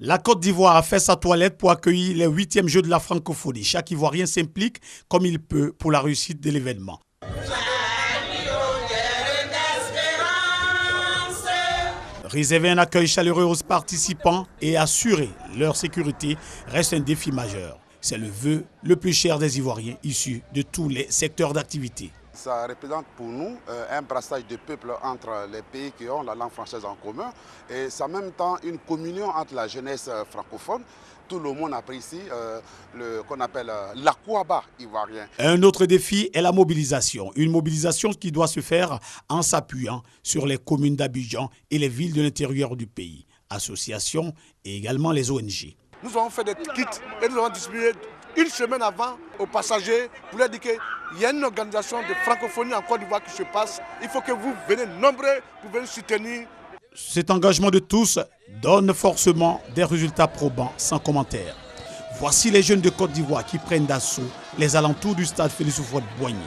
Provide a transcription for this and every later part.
La Côte d'Ivoire a fait sa toilette pour accueillir les 8e Jeux de la francophonie. Chaque Ivoirien s'implique comme il peut pour la réussite de l'événement. Réserver un accueil chaleureux aux participants et assurer leur sécurité reste un défi majeur. C'est le vœu le plus cher des Ivoiriens issus de tous les secteurs d'activité. Ça représente pour nous un brassage de peuples entre les pays qui ont la langue française en commun et c'est en même temps une communion entre la jeunesse francophone. Tout le monde apprécie qu'on appelle l'Akwaba ivoirien. Un autre défi est la mobilisation. Une mobilisation qui doit se faire en s'appuyant sur les communes d'Abidjan et les villes de l'intérieur du pays, associations et également les ONG. Nous avons fait des kits et nous avons distribué une semaine avant aux passagers pour leur dire qu'il y a une organisation de francophonie en Côte d'Ivoire qui se passe. Il faut que vous venez nombreux pour venir soutenir. Cet engagement de tous donne forcément des résultats probants sans commentaire. Voici les jeunes de Côte d'Ivoire qui prennent d'assaut les alentours du stade Félix Houphouët-Boigny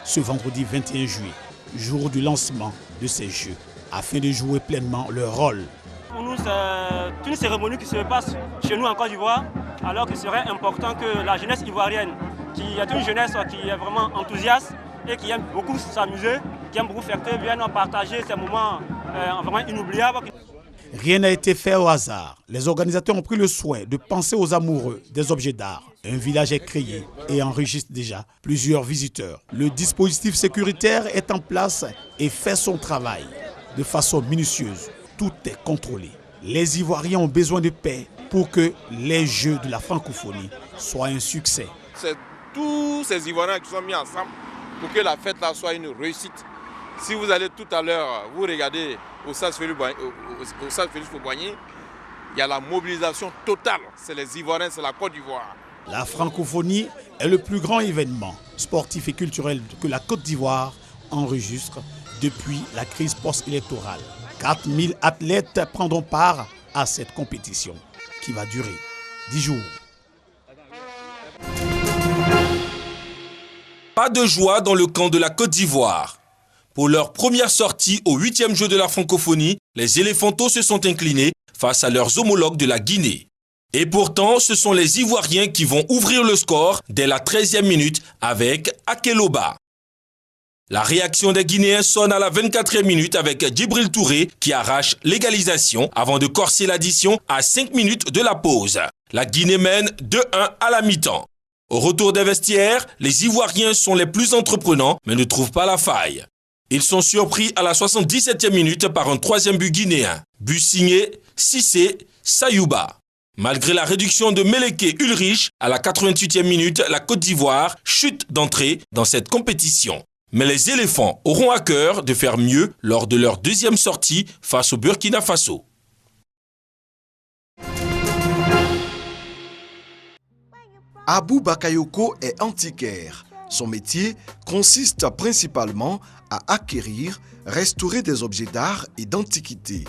ce vendredi 21 juillet, jour du lancement de ces Jeux, afin de jouer pleinement leur rôle. Pour nous, c'est une cérémonie qui se passe chez nous en Côte d'Ivoire, alors qu'il serait important que la jeunesse ivoirienne, qui est une jeunesse qui est vraiment enthousiaste et qui aime beaucoup s'amuser, qui aime beaucoup fêter, vienne partager ces moments vraiment inoubliables. Rien n'a été fait au hasard. Les organisateurs ont pris le soin de penser aux amoureux des objets d'art. Un village est créé et enregistre déjà plusieurs visiteurs. Le dispositif sécuritaire est en place et fait son travail de façon minutieuse. Tout est contrôlé. Les Ivoiriens ont besoin de paix pour que les Jeux de la francophonie soient un succès. C'est tous ces Ivoiriens qui sont mis ensemble pour que la fête là soit une réussite. Si vous allez tout à l'heure, vous regardez au stade Félix Houphouët-Boigny, il y a la mobilisation totale. C'est les Ivoiriens, c'est la Côte d'Ivoire. La francophonie est le plus grand événement sportif et culturel que la Côte d'Ivoire enregistre depuis la crise post-électorale. 4000 athlètes prendront part à cette compétition qui va durer 10 jours. Pas de joie dans le camp de la Côte d'Ivoire. Pour leur première sortie aux 8e Jeux de la francophonie, les éléphantos se sont inclinés face à leurs homologues de la Guinée. Et pourtant, ce sont les Ivoiriens qui vont ouvrir le score dès la 13e minute avec Akeloba. La réaction des Guinéens sonne à la 24e minute avec Djibril Touré qui arrache l'égalisation avant de corser l'addition à 5 minutes de la pause. La Guinée mène 2-1 à la mi-temps. Au retour des vestiaires, les Ivoiriens sont les plus entreprenants mais ne trouvent pas la faille. Ils sont surpris à la 77e minute par un 3e but guinéen. But signé Cissé Sayouba. Malgré la réduction de Meleke Ulrich à la 88e minute, la Côte d'Ivoire chute d'entrée dans cette compétition. Mais les éléphants auront à cœur de faire mieux lors de leur deuxième sortie face au Burkina Faso. Abou Bakayoko est antiquaire. Son métier consiste principalement à acquérir, restaurer des objets d'art et d'antiquité.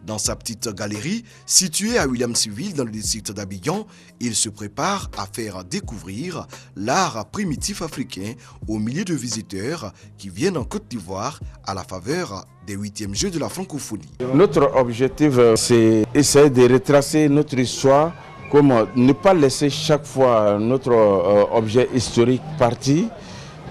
Dans sa petite galerie, située à Williamsville dans le district d'Abidjan, il se prépare à faire découvrir l'art primitif africain aux milliers de visiteurs qui viennent en Côte d'Ivoire à la faveur des 8e Jeux de la francophonie. Notre objectif, c'est essayer de retracer notre histoire, comme ne pas laisser chaque fois notre objet historique partir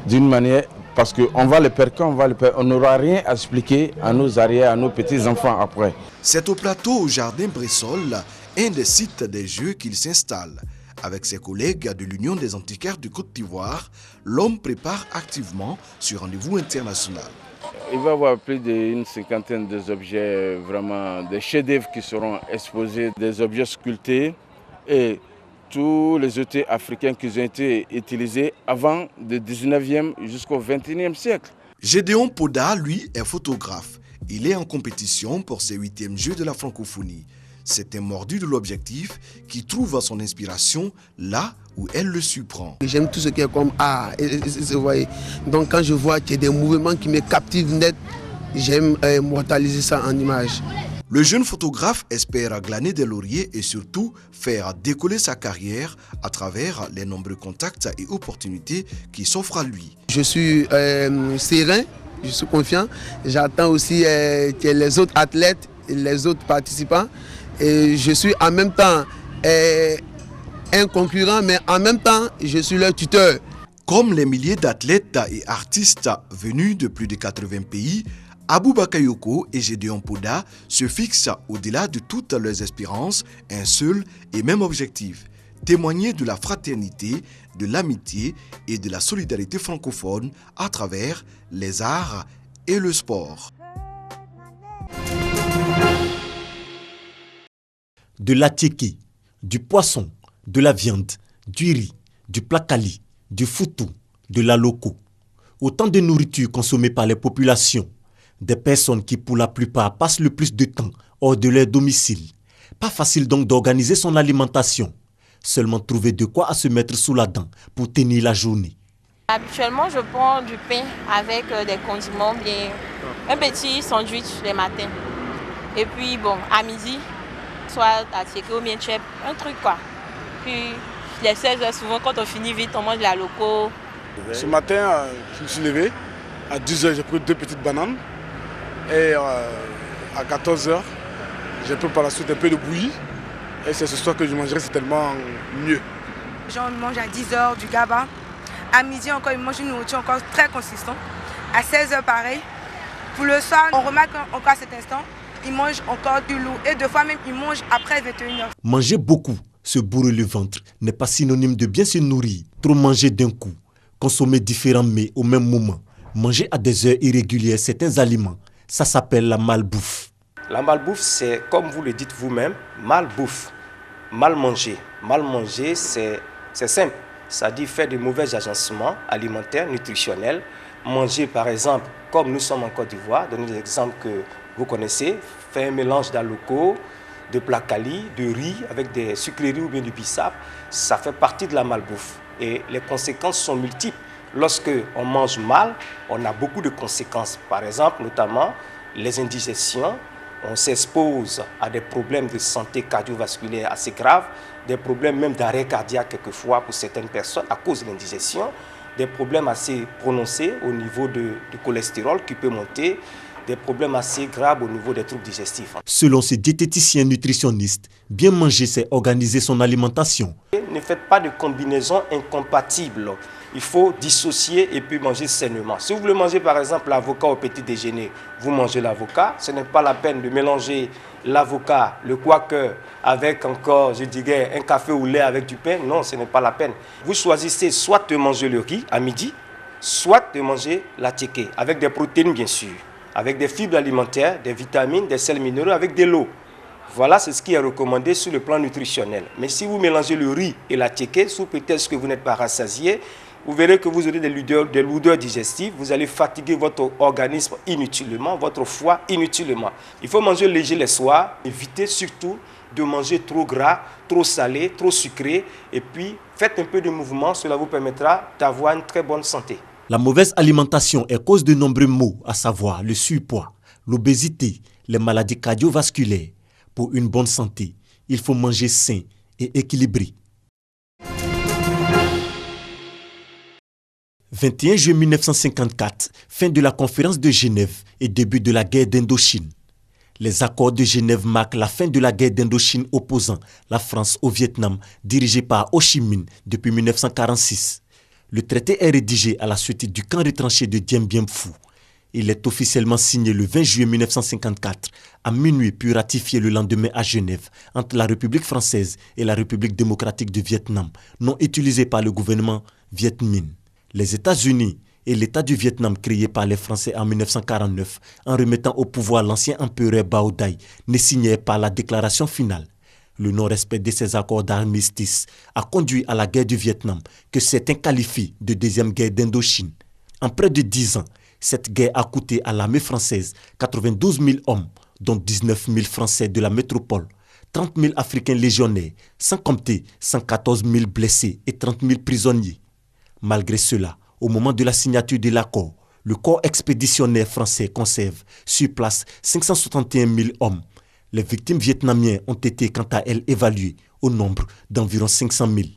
d'une manière, parce qu'on va le perdre quand on n'aura rien à expliquer à nos arrières, à nos petits-enfants après. C'est au plateau au Jardin Bressol, un des sites des Jeux, qu'il s'installe. Avec ses collègues de l'Union des antiquaires de Côte d'Ivoire, l'homme prépare activement ce rendez-vous international. Il va y avoir plus d'une cinquantaine d'objets, vraiment des chefs-d'œuvre qui seront exposés, des objets sculptés et tous les outils africains qui ont été utilisés avant le 19e jusqu'au 21e siècle. Gédéon Poda, lui, est photographe. Il est en compétition pour ses 8e Jeux de la francophonie. C'est un mordu de l'objectif qui trouve son inspiration là où elle le surprend. J'aime tout ce qui est comme art. Donc quand je vois qu'il y a des mouvements qui me captivent net, j'aime immortaliser ça en image. Le jeune photographe espère glaner des lauriers et surtout faire décoller sa carrière à travers les nombreux contacts et opportunités qui s'offrent à lui. Je suis serein, je suis confiant. J'attends aussi que les autres athlètes et les autres participants Et je suis en même temps un concurrent, mais en même temps, je suis leur tuteur. Comme les milliers d'athlètes et artistes venus de plus de 80 pays, Abou Bakayoko et Gédéon Poda se fixent, au-delà de toutes leurs espérances, un seul et même objectif: témoigner de la fraternité, de l'amitié et de la solidarité francophone à travers les arts et le sport. De l'attiéké, du poisson, de la viande, du riz, du plakali, du foutou, de la loco. Autant de nourriture consommée par les populations. Des personnes qui, pour la plupart, passent le plus de temps hors de leur domicile. Pas facile donc d'organiser son alimentation. Seulement trouver de quoi à se mettre sous la dent pour tenir la journée. Habituellement, je prends du pain avec des condiments bien. Un petit sandwich les matins. Et puis, bon, à midi, soit attiéké ou bien chep, un truc quoi. Puis, les 16h, souvent, quand on finit vite, on mange de la loco. Ce matin, je me suis levé. À 10h, j'ai pris 2 petites bananes. Et à 14h, j'ai pris par la suite un peu de bouillie. Et c'est ce soir que je mangerai, c'est tellement mieux. J'en mange à 10h du gaba. À midi encore, ils mangent une nourriture encore très consistante. À 16h, pareil. Pour le soir, on remarque encore à cet instant, ils mangent encore du loup. Et deux fois même, ils mangent après 21h. Manger beaucoup, se bourrer le ventre, n'est pas synonyme de bien se nourrir. Trop manger d'un coup, consommer différents mets au même moment, manger à des heures irrégulières certains aliments, ça s'appelle la malbouffe. La malbouffe, c'est, comme vous le dites vous-même, malbouffe. Mal manger. Mal manger, c'est simple. C'est-à-dire faire de mauvais agencements alimentaires, nutritionnels. Manger, par exemple, comme nous sommes en Côte d'Ivoire, donner des exemples que vous connaissez, faire un mélange d'aloco, de plakali, de riz avec des sucreries ou bien du bissap, ça fait partie de la malbouffe. Et les conséquences sont multiples. Lorsque on mange mal, on a beaucoup de conséquences. Par exemple, notamment les indigestions. On s'expose à des problèmes de santé cardiovasculaire assez graves, des problèmes même d'arrêt cardiaque quelquefois pour certaines personnes à cause de l'indigestion, des problèmes assez prononcés au niveau du cholestérol qui peut monter, des problèmes assez graves au niveau des troubles digestifs. Selon ce diététicien nutritionniste, bien manger, c'est organiser son alimentation. Ne faites pas de combinaison incompatible. Il faut dissocier et puis manger sainement. Si vous voulez manger par exemple l'avocat au petit déjeuner, vous mangez l'avocat. Ce n'est pas la peine de mélanger l'avocat, le quaker, avec encore, je dirais, un café au lait avec du pain. Non, ce n'est pas la peine. Vous choisissez soit de manger le riz à midi, soit de manger l'attiéké, avec des protéines bien sûr, avec des fibres alimentaires, des vitamines, des sels minéraux, avec de l'eau. Voilà, c'est ce qui est recommandé sur le plan nutritionnel. Mais si vous mélangez le riz et l'attiéké, sous prétexte que vous n'êtes pas rassasié, vous verrez que vous aurez des lourdeurs digestives, vous allez fatiguer votre organisme inutilement, votre foie inutilement. Il faut manger léger les soirs, évitez surtout de manger trop gras, trop salé, trop sucré, et puis faites un peu de mouvement, cela vous permettra d'avoir une très bonne santé. La mauvaise alimentation est cause de nombreux maux, à savoir le surpoids, l'obésité, les maladies cardiovasculaires. Pour une bonne santé, il faut manger sain et équilibré. 21 juillet 1954, fin de la conférence de Genève et début de la guerre d'Indochine. Les accords de Genève marquent la fin de la guerre d'Indochine opposant la France au Vietnam, dirigée par Ho Chi Minh depuis 1946. Le traité est rédigé à la suite du camp retranché de Dien Bien Phu. Il est officiellement signé le 20 juillet 1954 à minuit puis ratifié le lendemain à Genève entre la République française et la République démocratique du Vietnam, non utilisé par le gouvernement Viet Minh. Les États-Unis et l'État du Vietnam créé par les Français en 1949 en remettant au pouvoir l'ancien empereur Bao Dai ne signaient pas la déclaration finale. Le non-respect de ces accords d'armistice a conduit à la guerre du Vietnam que certains qualifient de deuxième guerre d'Indochine. En près de 10 ans, cette guerre a coûté à l'armée française 92 000 hommes, dont 19 000 Français de la métropole, 30 000 Africains légionnaires, sans compter 114 000 blessés et 30 000 prisonniers. Malgré cela, au moment de la signature de l'accord, le corps expéditionnaire français conserve sur place 561 000 hommes. Les victimes vietnamiennes ont été quant à elles évaluées au nombre d'environ 500 000.